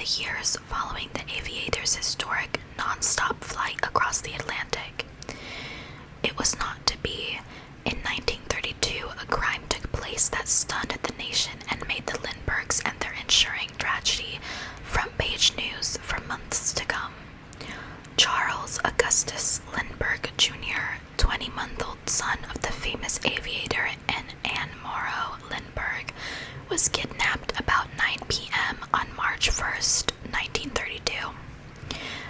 the years following the aviator's historic non-stop flight across the Atlantic. It was not to be. In 1932, a crime took place that stunned the nation and made the Lindberghs and their ensuing tragedy front-page news for months to come. Charles Augustus Lindbergh Jr., 20-month-old son of the famous aviator and Anne Morrow Lindbergh, was kidnapped about 9 p.m. on March 1st, 1932,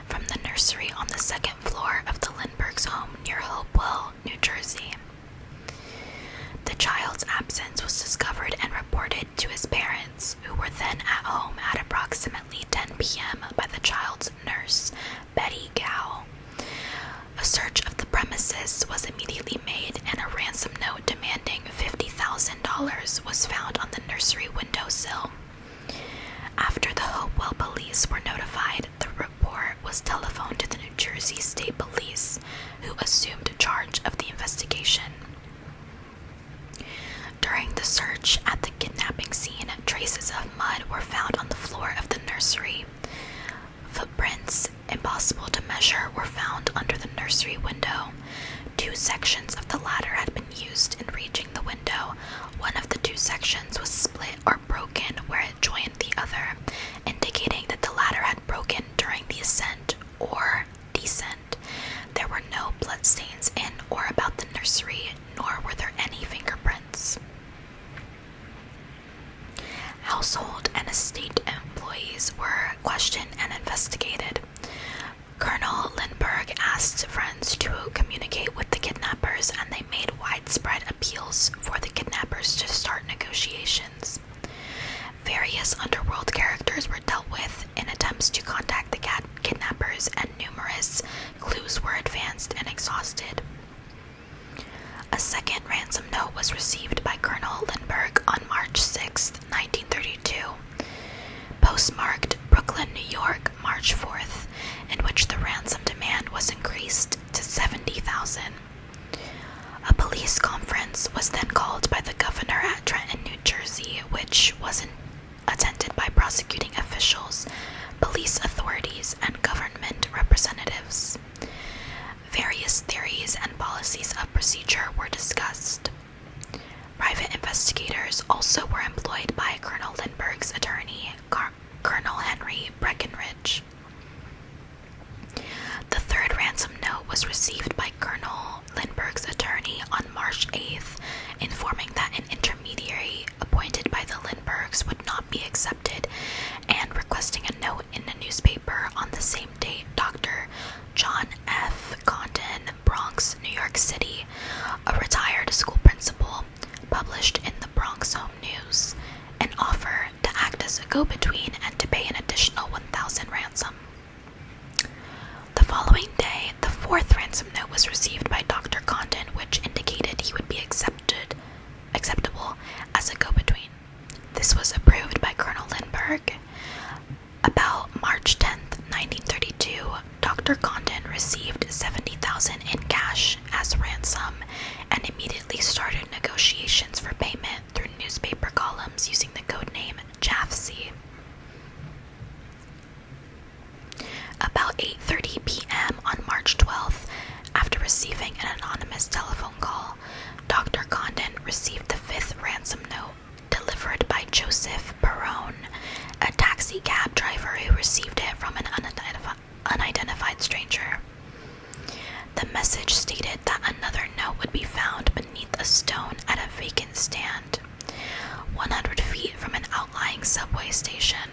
from the nursery on the second floor of the Lindberghs' home near Hopewell, New Jersey. The child's absence was discovered and reported to his parents, who were then at home at approximately 10 p.m. by the child's nurse, Betty Gow. A search of the premises was immediately made, and a ransom note demanding $50,000 was found on the nursery windowsill. After the Hopewell police were notified, the report was telephoned to the New Jersey State Police, who assumed charge of the investigation. During the search at the kidnapping scene, traces of mud were found on the floor of the nursery. Footprints, impossible to measure, were found under the nursery window. 2 sections of the ladder had been used in reaching the window. One of the 2 sections was split or broken where it joined the other, indicating that the ladder had broken during the ascent or descent. There were no bloodstains in or about the nursery, nor were there any fingerprints. Household and estate employees were questioned and investigated. Colonel Lindbergh asked friends to communicate with the kidnappers, and they made widespread appeals for the kidnappers to start negotiations. Various underworld characters were dealt with in attempts to contact the kidnappers, and numerous clues were advanced and exhausted. A second ransom note was received by Colonel Lindbergh on March 6, 1932, postmarked Brooklyn, New York, March 4th, in which the ransom demand was increased to $70,000. A police conference was then called by the governor at Trenton, New Jersey, which was attended by prosecuting officials, police authorities, and government representatives. Various theories and policies of procedure were discussed. Private investigators also were employed by Colonel Lindbergh's attorney, Colonel Henry Breckinridge. The third ransom note was received by Colonel Lindbergh's attorney on March 8th, informing that an intermediary appointed by the Lindberghs would not be accepted, and requesting a note in a newspaper on the same date. Dr. John F. Condon, Bronx, New York City, a retired school principal, published in the Bronx Home News an offer to act as a go-between and to pay an additional $1,000 ransom. The following day, the fourth ransom note was received by Dr. Condon, which indicated he would be acceptable as a go-between. This was approved by Colonel Lindbergh. About March 10th, 1932, Dr. Condon received $70,000 in cash as ransom and immediately started negotiations for payment through newspaper columns using the codename Jafsy. About 8:30 p.m. on March 12th, after receiving an anonymous telephone call, Dr. Condon received the fifth ransom note, delivered by Joseph Barone, a taxi cab driver who received it from an unidentified stranger. The message stated that another note would be found beneath a stone at a vacant stand, 100 feet from an outlying subway station.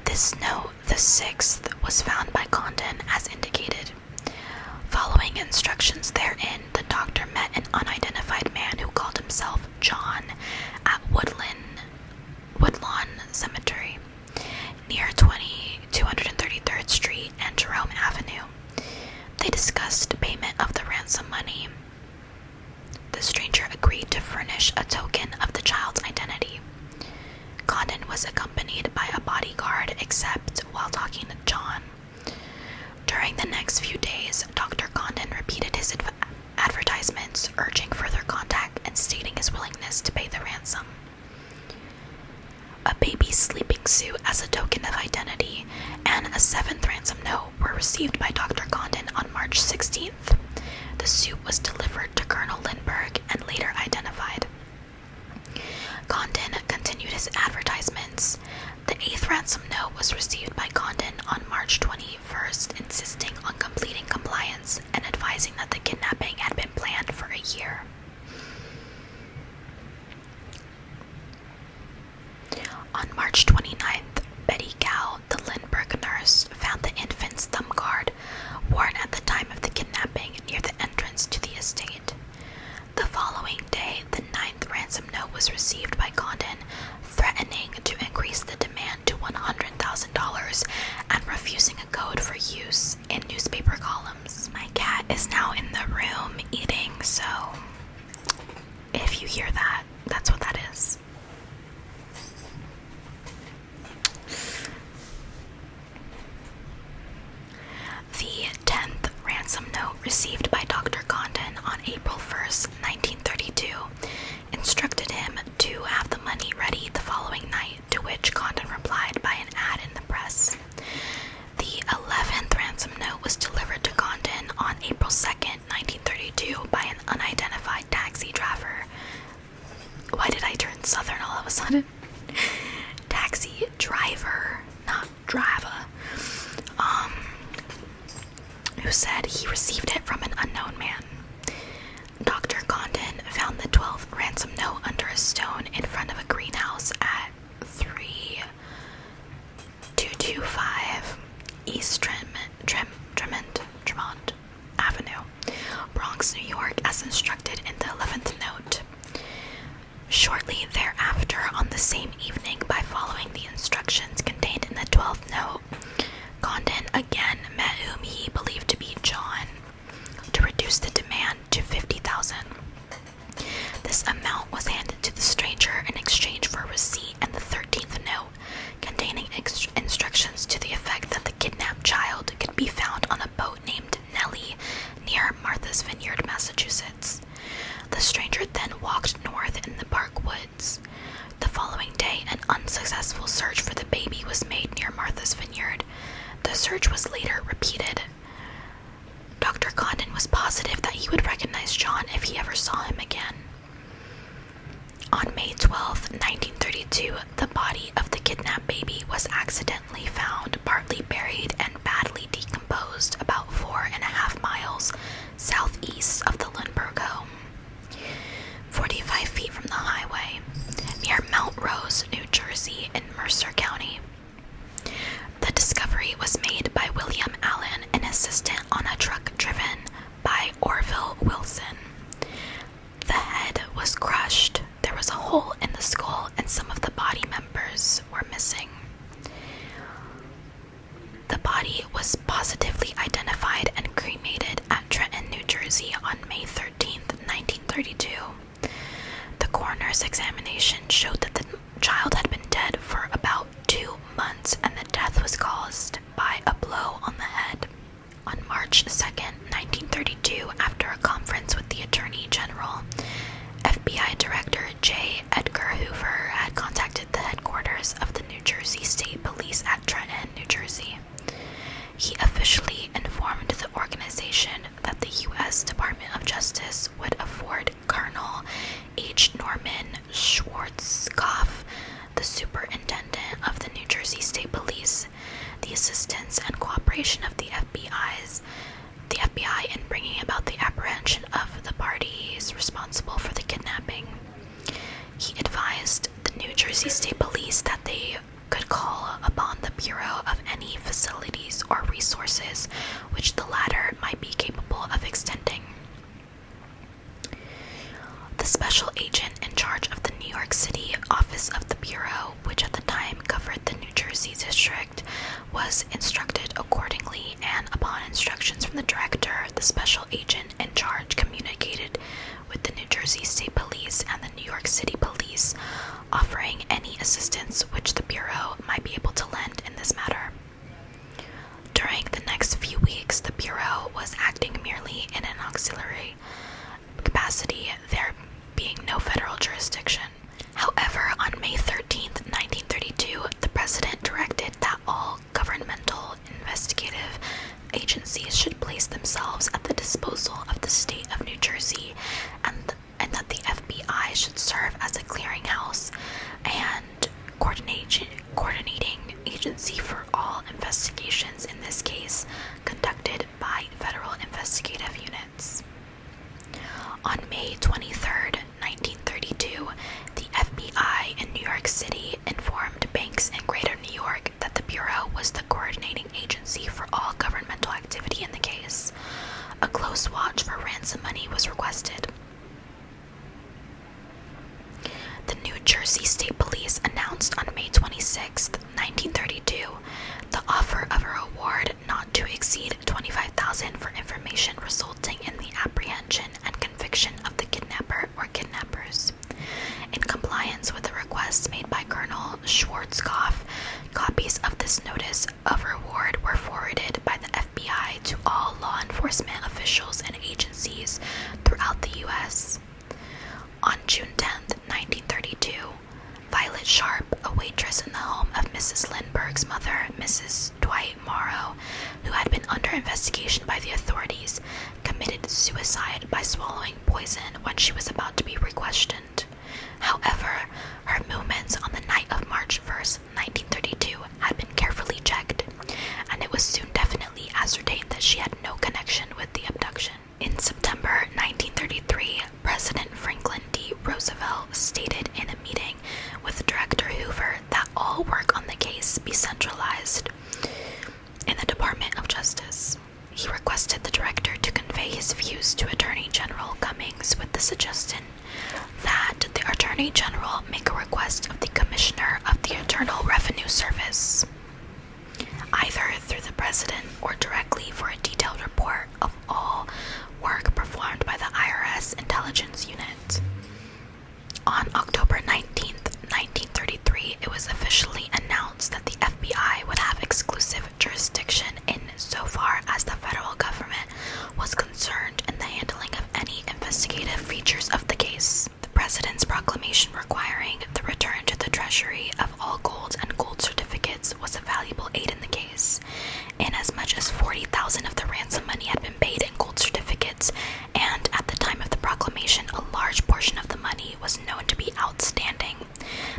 This note, the sixth, was found by Condon as indicated. Following instructions therein, the doctor met an unidentified man who called himself John at Woodlawn Cemetery, near 233rd Street and Jerome Avenue. They discussed payment of the ransom money. The stranger agreed to furnish a token of the child's identity. Condon was accompanied by a bodyguard, except while talking to John. During the next few days, Dr. Condon repeated his advertisements, urging further contact and stating his willingness to pay the ransom. A baby sleeping big suit as a token of identity, and a seventh ransom note were received by Dr. Condon on March 16th. The suit was delivered to Colonel Lindbergh and later identified. Condon continued his advertisements. The eighth ransom note was received by Condon on March 21st, insisting on completing compliance and advising that the kidnapping had been planned for a year. On March 29th, Betty Gow, the Lindbergh nurse, found the infant's thumb guard worn at the time of the kidnapping near the entrance to the estate. The following day, the ninth ransom note was received by Condon, threatening to increase the demand to $100,000 and refusing a code for use in newspaper columns. My cat is now in the room eating, so if you hear that, that's what that is. The 10th ransom note received by Dr. Condon on April 1st, 1932, instructed him to have the money ready the following night, to which Condon replied by an ad in the press. The 11th ransom note was delivered to Condon on April 2nd, 1932, by an unidentified taxi driver. Why did I turn southern all of a sudden? Taxi driver, not driver. Who said he received it from an unknown man. Dr. Condon found the 12th ransom note under a stone in front of a greenhouse at 3225 East Tremont Avenue, Bronx, New York, as instructed in the 11th note. Shortly thereafter, on the same evening, by following the instructions contained in the 12th note, Condon again met whom he believed to be John to reduce the demand to $50,000. This amount was handed to the stranger in exchange for a receipt and the 13th note, containing instructions to the effect that the kidnapped child could be found on a boat named Nellie near Martha's Vineyard, Massachusetts. The stranger then walked north in the park woods. The following day, an unsuccessful search for the baby was made near Martha's Vineyard. The search was later repeated. Dr. Condon was positive that he would recognize John if he ever saw him again. On May 12, 1932, the body of the kidnapped baby was accidentally found, partly buried and badly decomposed, about 4.5 miles southeast of the Lindbergh home, 45 feet from the highway, near Mount Rose, New Jersey, in Mercer County. The discovery was made by William Allen, an assistant on a truck driven by Orville Wilson. The head was crushed, there was a hole in the skull, and some of the body members were missing. The body was positively identified and cremated at Trenton, New Jersey on May 13, 1932. The coroner's examination showed that the child had been dead for about 2 months, and the death was caused by a blow on the head. On March 2, 1932, after a conference with the Attorney General, FBI Director J. Edgar Hoover had contacted the headquarters of the New Jersey State Police at Trenton, New Jersey. He officially informed the organization that the U.S. Department of Justice would afford Colonel H. Norman Schwarzkopf, the superintendent of the New Jersey State Police, the assistance and cooperation of the FBI in bringing about the apprehension of the parties responsible for the kidnapping. He advised the New Jersey State Police that they could call upon the Bureau of any facilities or resources which the latter might be capable of extending. The special agent in charge of the New York City office of the Bureau, which at the time covered the New Jersey district, was instructed accordingly, and upon instructions from the director, the special agent in charge communicated with the New Jersey State Police and the New York City Police, offering any assistance which the Bureau might be able to lend in this matter. During the next few weeks, the Bureau was acting merely in an auxiliary capacity, there being no federal jurisdiction. However, on May 13, 1932, the President this notice of reward were forwarded by the FBI to all law enforcement officials and agencies throughout the U.S. On June 10th, 1932, Violet Sharp, a waitress in the home of Mrs. Lindbergh's mother, Mrs. Dwight Morrow, who had been under investigation by the authorities, committed suicide by swallowing poison when she was about to be re-questioned. However, her movements on the night of March 1st, 1932 had been carefully checked, and it was soon definitely ascertained that she had no connection with the abduction. In September 1933, President Franklin D. Roosevelt stated in a meeting with Director Hoover that all work on the case be centralized in the Department of Justice. He requested the director to convey his views to Attorney General Cummings with the suggestion that the Attorney General make a request of the Commissioner of the Internal Revenue Service, either through the President or directly, for a detailed report of all work performed by the IRS Intelligence Unit. On October 19th, 1933, it was officially announced that the FBI would have exclusive jurisdiction in so far as the federal government was concerned in the handling of any investigative features of the case. The President's proclamation requiring the return to the Treasury of all gold and gold certificates was a valuable aid in the case, inasmuch as 40,000 of the ransom money had been paid in gold certificates, and at the time of the proclamation, a large portion of the money was known to be outstanding.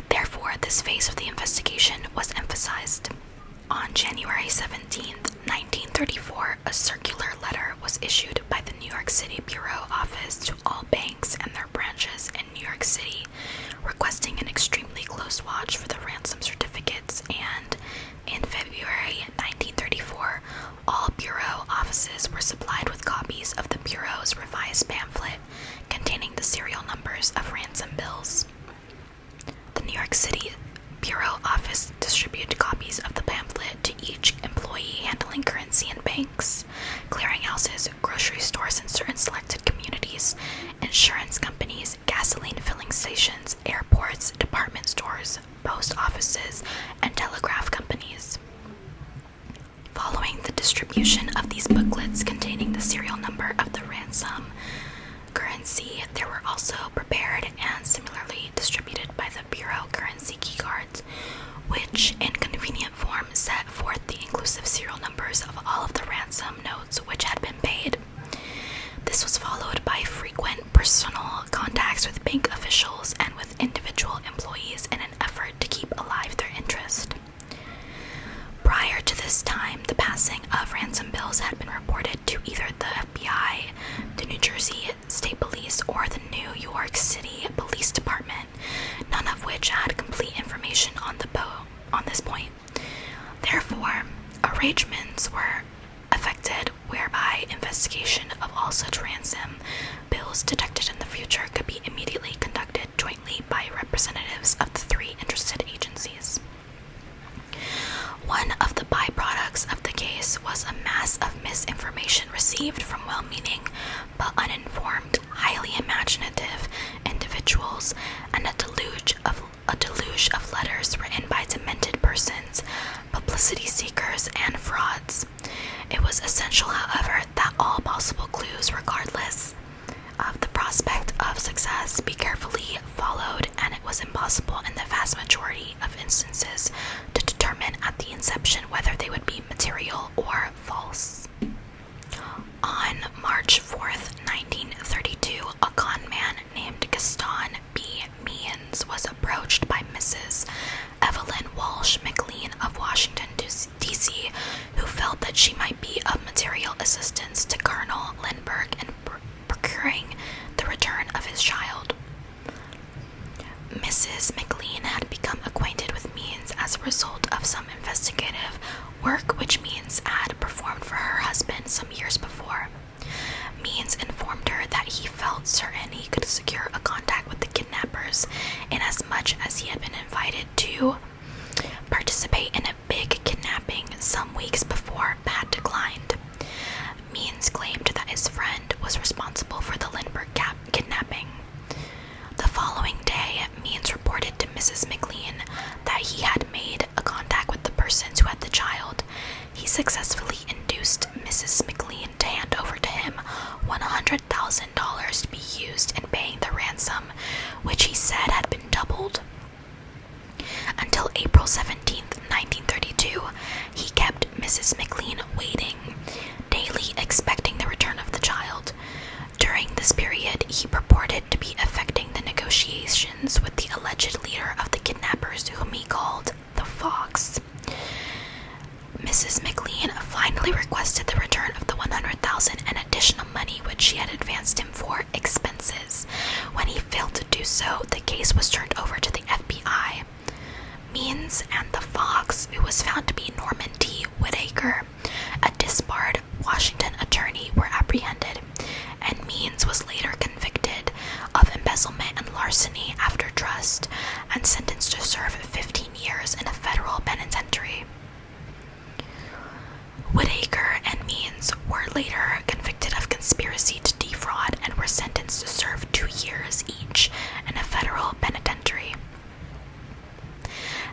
Therefore, this phase of the investigation was emphasized. On January 17th, 1934, a circular letter was issued by the New York City Bureau Office to all banks and their branches in New York City, requesting an extremely close watch for the ransom certificates, and in February 1934, all Bureau offices were supplied with copies of the Bureau's revised pamphlet containing the serial numbers of ransom bills. The New York City Bureau Office distributed copies of the pamphlet to each employee handling currency in banks, clearinghouses, grocery stores in certain selected communities, insurance companies, gasoline filling stations, airports, department stores, post offices, and telegraph companies. Following the distribution of these booklets containing the serial number of the ransom currency, they were also prepared and similarly distributed by the Bureau currency keycards, which in convenient form set forth the inclusive serial numbers of all of the ransom notes which had been paid. This was followed by frequent personal contacts with bank officials and with individual employees in an effort to keep alive their interest. Prior to this time, the passing of ransom bills had been reported to either the FBI, the New Jersey State Police, or the New York City Police Department, none of which had complete information on this point. Therefore, arrangements were effected whereby investigation of all such ransom bills detected in the future could be immediately conducted jointly by representatives of the three interested agencies. One of the byproducts of the case was a mass of misinformation received from well-meaning but uninformed, highly imaginative individuals, and a deluge of letters written by demented persons, publicity seekers, and frauds. It was essential, however, that all possible clues, regardless of the prospect of success, be carefully followed, and it was impossible in the vast majority of instances to determine at the inception whether they would be material or false. On March 4th, 1932, a con man named Gaston B. Means was approached by Mrs. Evelyn Walsh McLean of Washington, D.C., who felt that she might be of material assistance to Colonel Lindbergh in procuring the return of his child. Mrs. McLean had become acquainted with Means as a result of some investigative work which Means had performed for her husband some years before. Means informed her that he felt certain he could secure a contact with the kidnappers, inasmuch as he had been invited to participate in a big kidnapping some weeks before but had declined. Means claimed that his friend was responsible for the Lindbergh kidnapping. The following day, Means reported to Mrs. McLean that he had made a contact with the persons who had successfully induced Mrs. McLean to hand over to him $100,000 to be used in paying the ransom, which he said had been doubled. Until April 17th, 1932, he kept Mrs. McLean waiting, daily expecting the return of the child. During this period, he purported to be effecting the negotiations with the alleged leader of the kidnappers, whom he called the Fox. Mrs. McLean finally requested the return of the $100,000 and additional money which she had advanced him for expenses. When he failed to do so, the case was turned over to the FBI. Means and the Fox, who was found to be Norman T. Whitaker, a disbarred Washington attorney, were apprehended, and Means was later convicted of embezzlement and larceny after trust and sentenced to serve 15 years in a federal penitentiary. Whitaker and Means were later convicted of conspiracy to defraud and were sentenced to serve 2 years each in a federal penitentiary.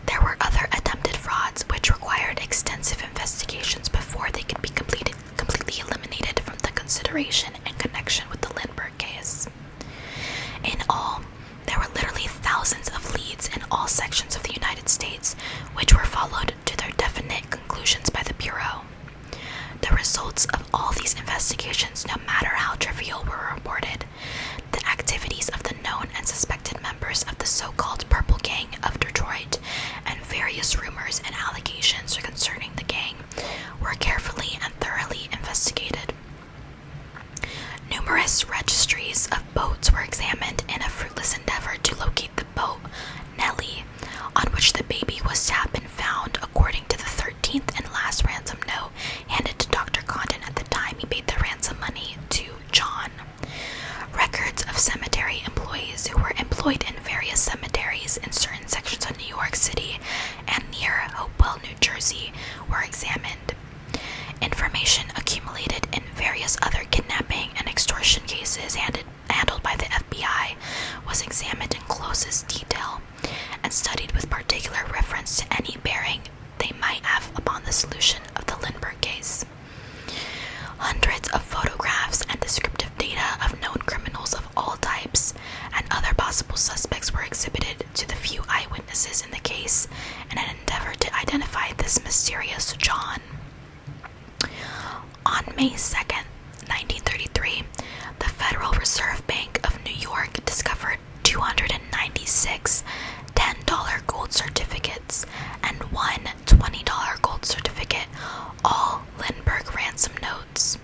There were other attempted frauds which required extensive investigations before they could be completely eliminated from the consideration in connection with the Lindbergh case. In all, there were literally thousands of leads in all sections of the United States, which were followed to their definite conclusions by the Bureau. The results of all these investigations, no matter how trivial, were reported. The activities of the known and suspected members of the so-called Purple Gang of Detroit and various rumors and allegations concerning the gang were carefully and thoroughly investigated. Numerous registries of boats were examined in a fruitless endeavor to locate the boat Nellie, on which the baby was to have been found, according to the 13th and last ransom note handed to Dr. Condon at the time he paid the ransom money to John. Records of cemetery employees who were employed in various cemeteries in certain sections of New York City and near Hopewell, New Jersey, were examined. Information accumulated in various other kidnapping and extortion cases handled by the FBI was examined in closest detail and studied with particular reference to any bearing they might have upon the solution of the Lindbergh case. Hundreds of photographs and descriptive data of known criminals of all types and other possible suspects were exhibited to the few eyewitnesses in the case in an endeavor to identify this mysterious John. On May 2nd, 1933, the Federal Reserve Bank of New York discovered 296 $10 gold certificates and one $20 gold certificate, all Lindbergh ransom notes.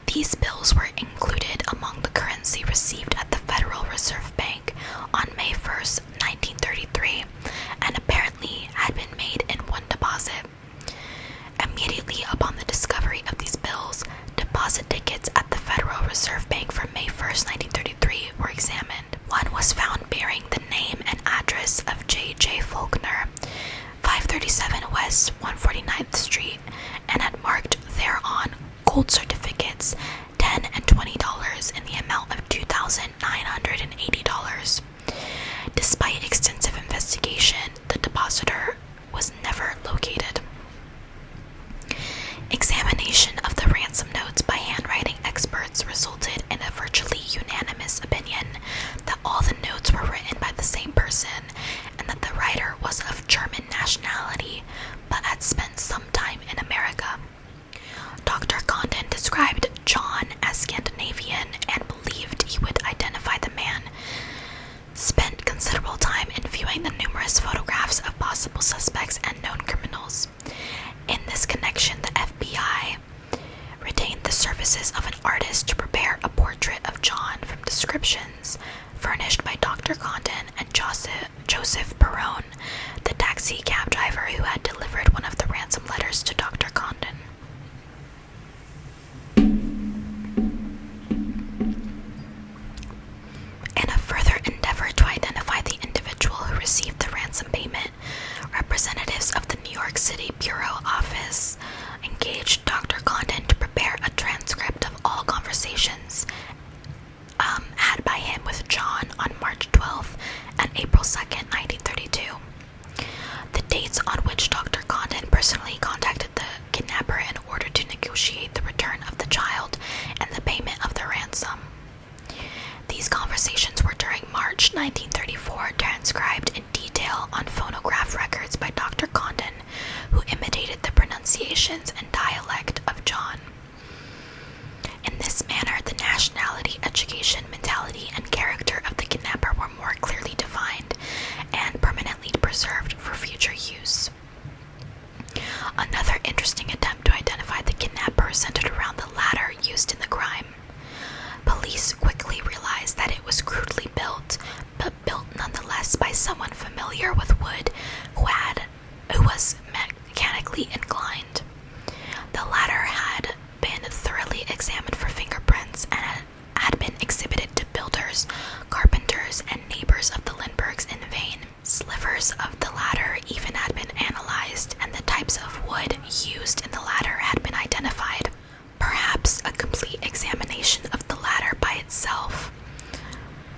These bills were included among the currency received at the Federal Reserve Bank on May 1st, 1933, and apparently had been made in one deposit. Immediately upon the discovery of these bills, deposit tickets at the Federal Reserve Bank for May 1st, 1933 were examined. One was found bearing the name and address of J.J. Faulkner, 537 West 149th Street, and had marked thereon gold certificates $10 and $20 in the amount of $2,980. Despite extensive investigation, the depositor was never located. Examination of the ransom notes by handwriting experts resulted in a virtually unanimous opinion that all the notes were written by the same person and that the writer was of German nationality but had spent some time in America. Dr. Condon described John as Scandinavian and believed he would identify the man. Spent considerable time in viewing the numerous photographs of possible suspects and known criminals. In this connection, the FBI retained the services of an artist to prepare a portrait of John from descriptions furnished by Dr. Condon and Joseph Perrone, the taxi cab driver who had delivered one of the ransom letters to Dr. Condon. In a further endeavor to identify the individual who received the ransom payment, representatives of the New York City Bureau Office engaged Dr. Condon to prepare a transcript of all conversations had by him with John on March 12th and April 2nd, 1932. The dates on which Dr. Condon personally contacted the kidnapper interesting attempt to identify the kidnapper centered around the ladder used in the crime. Police quickly realized that it was crudely built, but built nonetheless by someone familiar with wood who was mechanically inclined. The ladder had been thoroughly examined for fingerprints and had been exhibited to builders, carpenters, and neighbors of the Lindberghs in vain. Slivers of the ladder even had been analyzed, and the types of wood used in the ladder had been identified. Perhaps a complete examination of the ladder by itself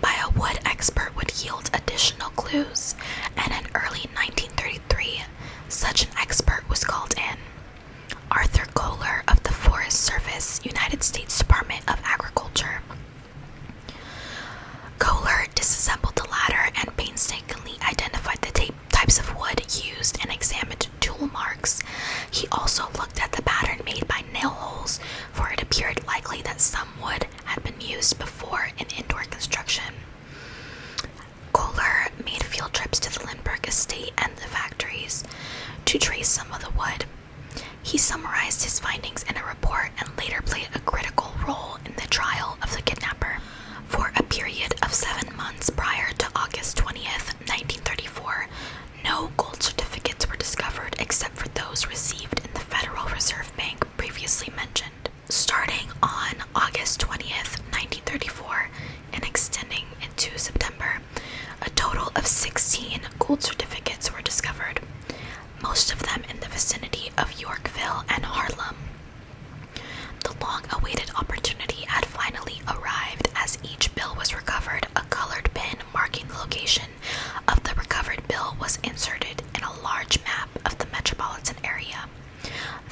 by a wood expert would yield additional clues, and in early 1933, such an expert was called in. Arthur Kohler of the Forest Service, United States Department of Agriculture. Kohler disassembled the ladder and painstakingly identified the types of wood used and examined tool marks. He also looked at the pattern made by nail holes, for it appeared likely that some wood had been used before in indoor construction. Kohler made field trips to the Lindbergh estate and the factories to trace some of the wood. He summarized his findings in a report and later played a critical role in the trial of the kidnapper. For a period of 7 months prior to August 20th, 1934, no gold certificates were discovered except for those received in the Federal Reserve Bank previously mentioned. Starting on August 20th, 1934, and extending into September, a total of 16 gold certificates were discovered, most of them in the vicinity of Yorkville and Harlem. The long-awaited opportunity had finally arrived as each bill was recovered. A colored pin marking the location of the recovered bill was inserted in a large map of the metropolitan area,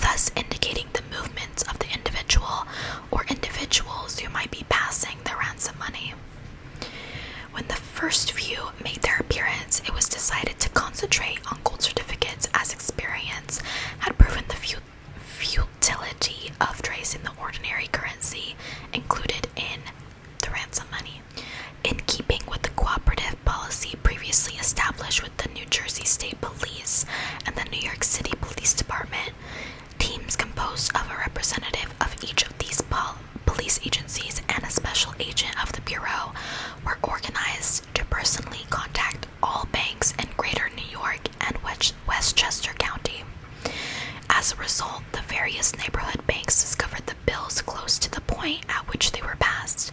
thus indicating the movements of the individual or individuals who might be passing the ransom money. When the first few made their appearance, it was decided to concentrate on gold certificates, as experience had proven the futility of tracing the ordinary currency included in the ransom money. In keeping with the cooperative policy previously established with the New Jersey State Police and the New York City Police Department, teams composed of a representative of each of these police agencies and a special agent of the Bureau were organized to personally contact all banks in Greater New York and Westchester County. As a result, the various neighborhood banks discovered the bills close to the point at which they were passed,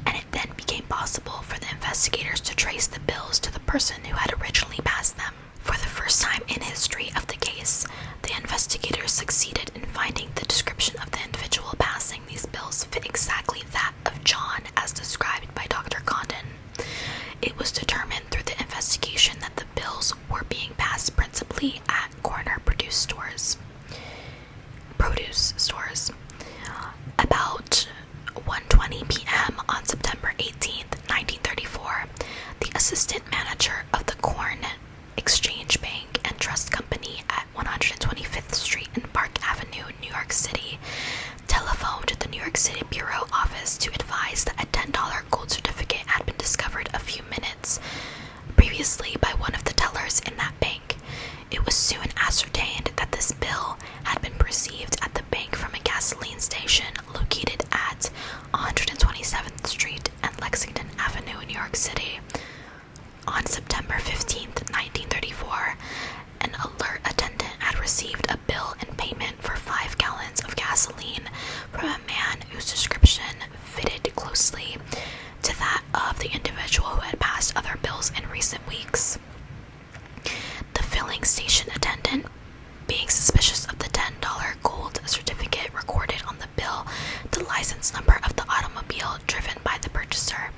and it then became possible for the investigators to trace the bills to the person who had originally passed them. For the first time in history of the case, the investigators succeeded in finding the description of the individual passing these bills fit exactly that of John as described by Dr. Condon. It was determined through the investigation that the bills were being passed principally at corner produce stores. About 1:20 p.m. on September 18th, 1934, the assistant manager of the Corn Exchange Bank and Trust Company at 125th Street and Park Avenue, New York City, telephoned the New York City Bureau office to advise that a $10 gold certificate had been discovered a few minutes previously by one of the tellers in that bank. It was soon ascertained that this bill had been received at the bank from a gasoline station located at 127th Street and Lexington Avenue, New York City. On September 15th, 1934, an alert attendant had received a bill in payment for 5 gallons of gasoline from a man whose description fitted closely to that of the individual who had passed other bills in recent weeks. The filling station attendant, being suspicious of the $10 gold certificate, recorded on the bill the license number of the automobile driven by the purchaser.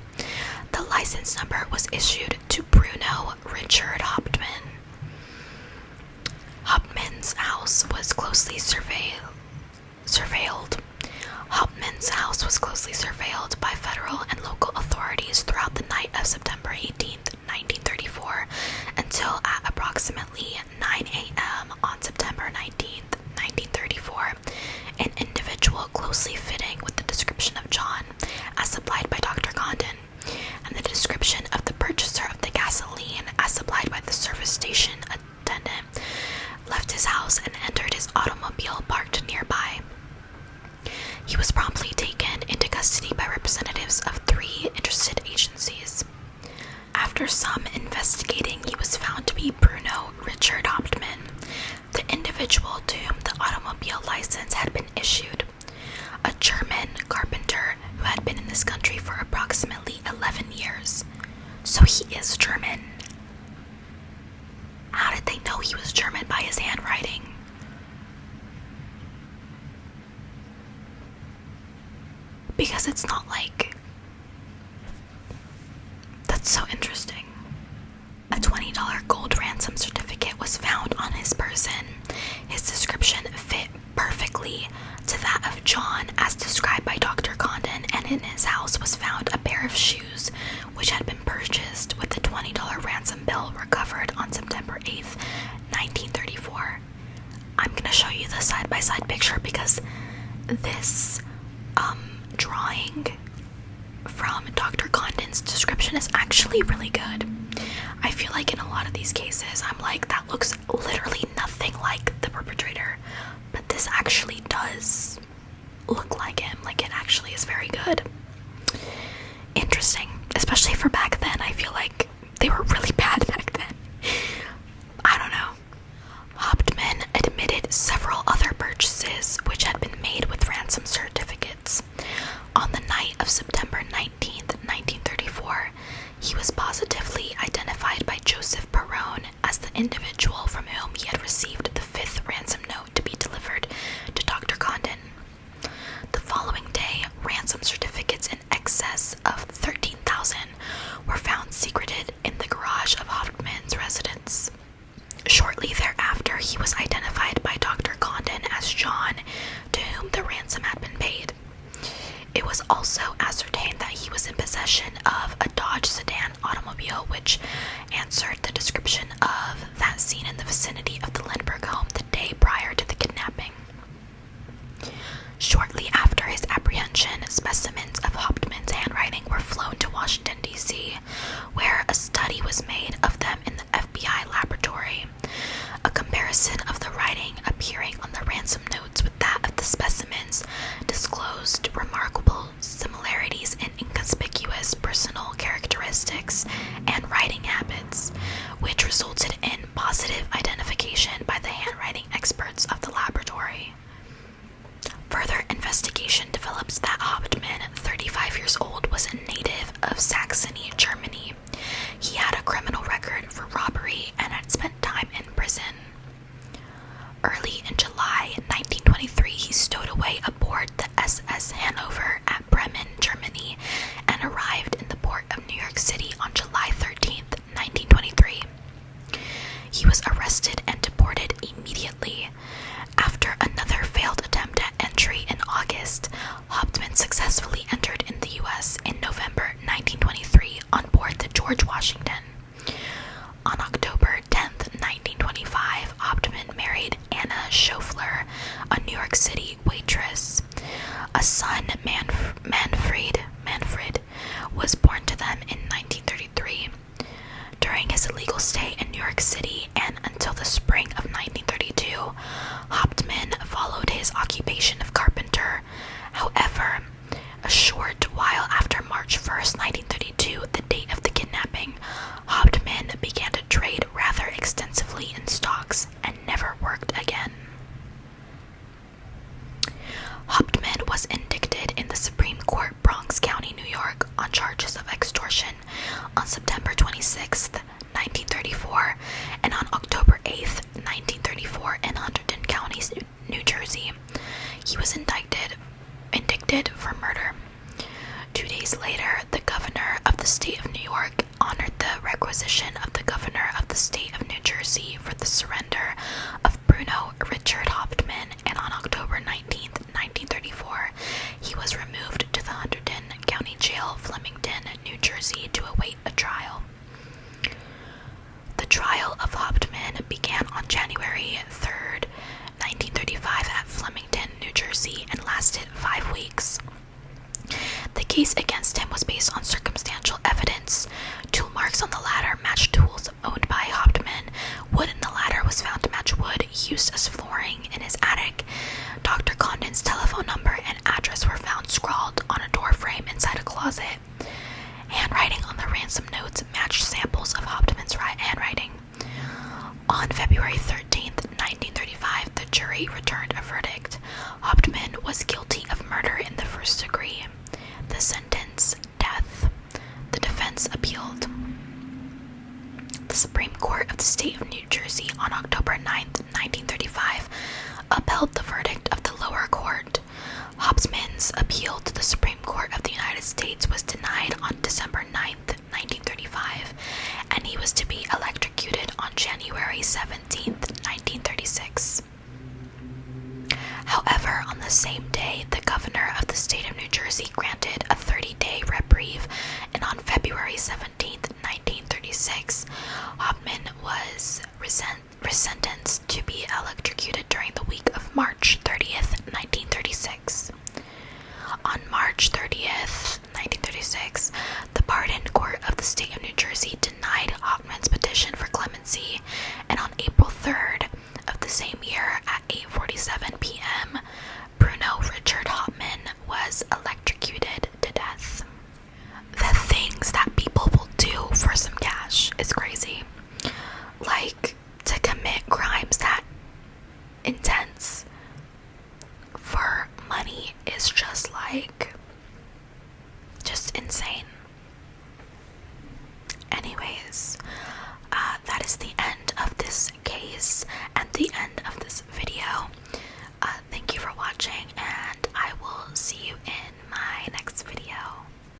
The license number was issued to Bruno Richard Hauptmann. Hauptmann's house was closely surveilled. Hauptmann's house was closely surveilled by federal and local authorities throughout the night of September 18th, 1934, until at approximately 9 a.m. on September 19th, 1934, an individual closely fitting with the description of John, as supplied by Dr. Condon, and the description of the purchaser of the gasoline, as supplied by the service station attendant, left his house and entered his automobile parked nearby. He was promptly taken into custody by representatives of 3 interested agencies. After some investigating, he was found to be Bruno Richard Hauptmann, the individual to whom the automobile license had been issued, a German carpenter who had been in this country for approximately 11 years. So he is German. How did they know he was German? By his handwriting? Because it's not like... That's so interesting. A $20 gold ransom certificate was found on his person. His description fit perfectly to that of John as described by Dr. Condon, and in his house was found a pair of shoes which had been purchased with the $20 ransom bill recovered on September 8th, 1934. I'm going to show you the side-by-side picture because this drawing from Dr. Condon's description is actually really good. I feel like in a lot of these cases, I'm like, that looks literally nothing like the perpetrator, but this actually does look like him. Like, it actually is very good. Interesting, especially for back then. I feel like they were really bad back then. I don't know. Hauptmann admitted several other purchases which had been made with ransom certificates. On the night of September 19th, 1934, he was positively identified by Joseph Perrone as the individual from whom he had received the 5th ransom note to be delivered to Dr. Condon. The following day, ransom certificates in excess of 13,000 were found secreted in the garage of Hauptmann's residence. Shortly thereafter, he was identified by Dr. Condon as John, to whom the ransom had been paid. It was also ascertained that he was in possession of a Dodge sedan automobile which answered the description of that seen in the vicinity of the Lindbergh home the day prior to the kidnapping. Shortly after his apprehension, specimens of Hauptmann's handwriting were flown to Washington, D.C., where a study was made of them in the FBI laboratory. A comparison of the writing appearing on the ransom notes with that of the specimens disclosed remarkable similarities in inconspicuous personal characteristics and writing habits, which resulted in positive identification by the handwriting experts of the laboratory. Further investigation develops that Hauptmann, 35 years old, was a native of Saxony, Germany. He had a criminal record for robbery and had spent time in prison. Early in July 1923, he stowed away aboard the SS Hanover at Bremen, Germany, and arrived in the port of New York City on July 13th, 1923. He was arrested and deported immediately. After another failed attempt at entry in August, Hauptmann successfully entered in the U.S. in November 1923 on board the George Washington. On October 10th, 1925, Hauptmann married Anna Schofler, a New York City waitress. A son, Manfred, was born to them in 1933. During his illegal stay in New York City and until the spring of 1932, Hauptmann followed his occupation of carpenter. However, a short while after March 1st, 1932, the date of the kidnapping, Hauptmann began to trade rather extensively in stocks and never worked again. Hauptmann was indicted in the Supreme Court, Bronx County, New York, on charges of extortion on September 26th, 1934, and on October 8th, 1934, in Hunterdon County, New Jersey. He was indicted for murder. 2 days later, the governor of the state of New York honored the requisition of the governor of the state of New Jersey for the surrender of Bruno Richard Hauptmann, and on October 19th, 1934, he was removed to the Hunterdon County Jail, Flemington, New Jersey, to await a trial. The trial of Hauptmann began on January 3rd, 1935 at Flemington, New Jersey, and lasted 5 weeks. The case against him was snoring in his attic. Dr. Condon's telephone number and address were found scrawled on a door frame inside a closet. Handwriting on the ransom notes matched samples of Hauptmann's handwriting. On February 13th, 1935, the jury returned a verdict. Hauptmann was guilty of murder in the first degree. The sentence, death. The defense appealed. The Supreme Court of the State of New Jersey on October 9th, 1935, upheld the verdict of the lower court. Hauptmann's appeal to the Supreme Court of the United States was denied on December 9th, 1935, and he was to be electrocuted on January 17th, 1936. However, on the same day, the governor of the state of New Jersey granted a 30-day reprieve, and on February 17th, 1936, Hauptmann was sentenced to be electrocuted during the week of March 30th, 1936. On March 30th, 1936, the Pardon Court of the State of New Jersey denied Hauptmann's petition for clemency, and on April 3rd of the same year at 8:47 p.m., Bruno Richard Hauptmann was electrocuted to death. The things that people will do for some cash is crazy. Like, to commit crimes that intense for money is just like,